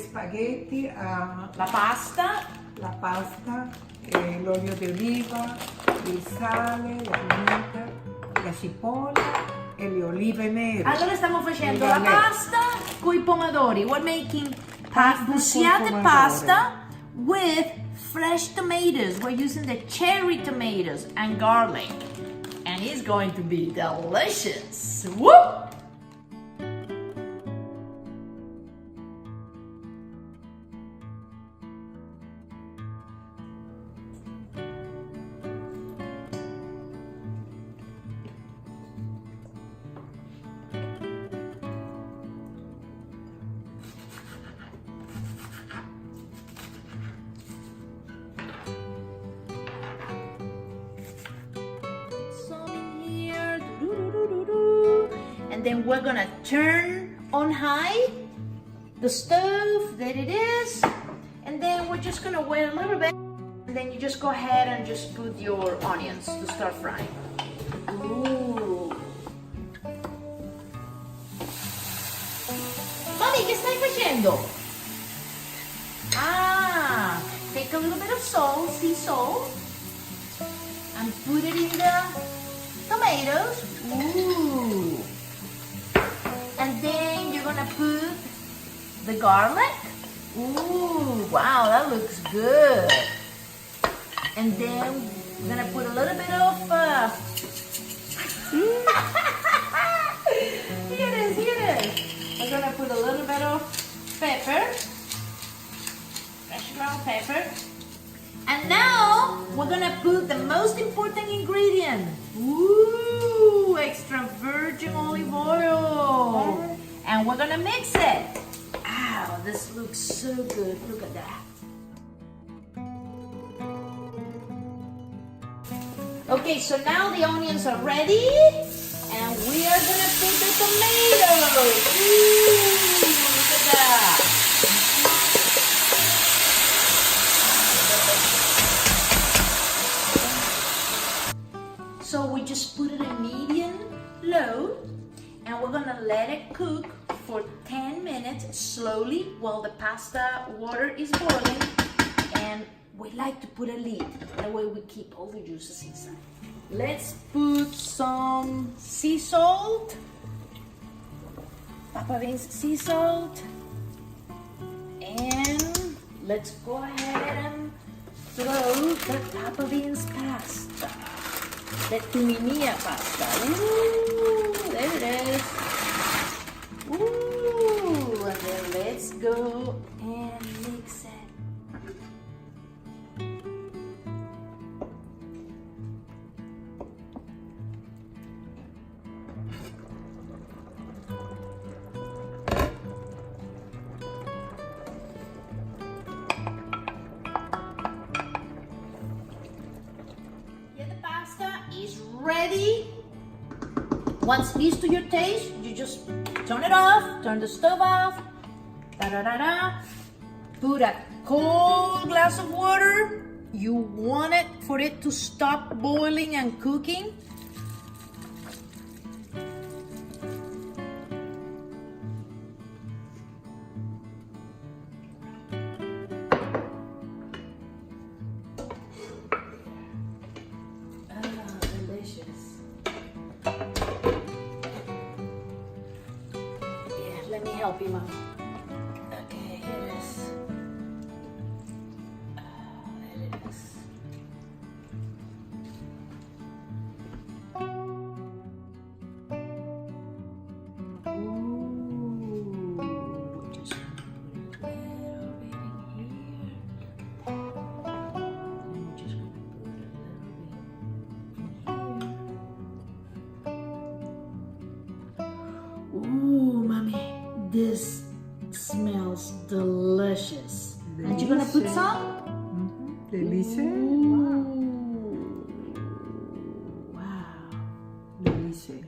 spaghetti, la pasta, l'olio di oliva, il sale, la pimienta, la cipolla e le olive nere. allora stiamo facendo Il la galletto. pasta con i pomodori. We're making Pasta Busiate con pasta with fresh tomatoes. We're using the cherry tomatoes and garlic. And it's going to be delicious. Woo! Some in here. Doo-doo-doo-doo-doo. And then we're gonna turn on high the stove. There it is. And then we're just gonna wait a little bit. And then you just go ahead and just put your onions to start frying. Ooh. Mami, che stai facendo? Ah, take a little bit of salt, sea salt, and put it in the tomatoes. Ooh. And then you're gonna put the garlic. Ooh, wow, that looks good. And then we're gonna put a little bit of here it is. We're gonna put a little bit of pepper, fresh ground pepper. And now we're gonna put the most important ingredient. Ooh, extra virgin olive oil. And we're gonna mix it. Wow, this looks so good. Look at that. Okay, so now the onions are ready. And we are gonna put the tomatoes. Ooh, look at that. So we just put it in medium low, and we're gonna let it cook for 10 minutes slowly while the pasta water is boiling. And we like to put a lid, that way we keep all the juices inside. Let's put some sea salt, Papa Vince sea salt, and let's go ahead and throw the Papa Vince pasta. The tumminia pasta. Ooh, there it is. Ooh, and then let's go and mix it. Is ready. Once it's to your taste, you just turn it off, turn the stove off. Da-da-da-da. Put a cold glass of water. You want it for it to stop boiling and cooking. Let me help you, Mom. Okay, here it is. There it is. Ooh, just gonna put it right over in here. And we're just gonna put it a little bit in here. Ooh, Mommy. This smells delicious. And you're gonna put some? Delicious. Ooh. Wow. Delicious.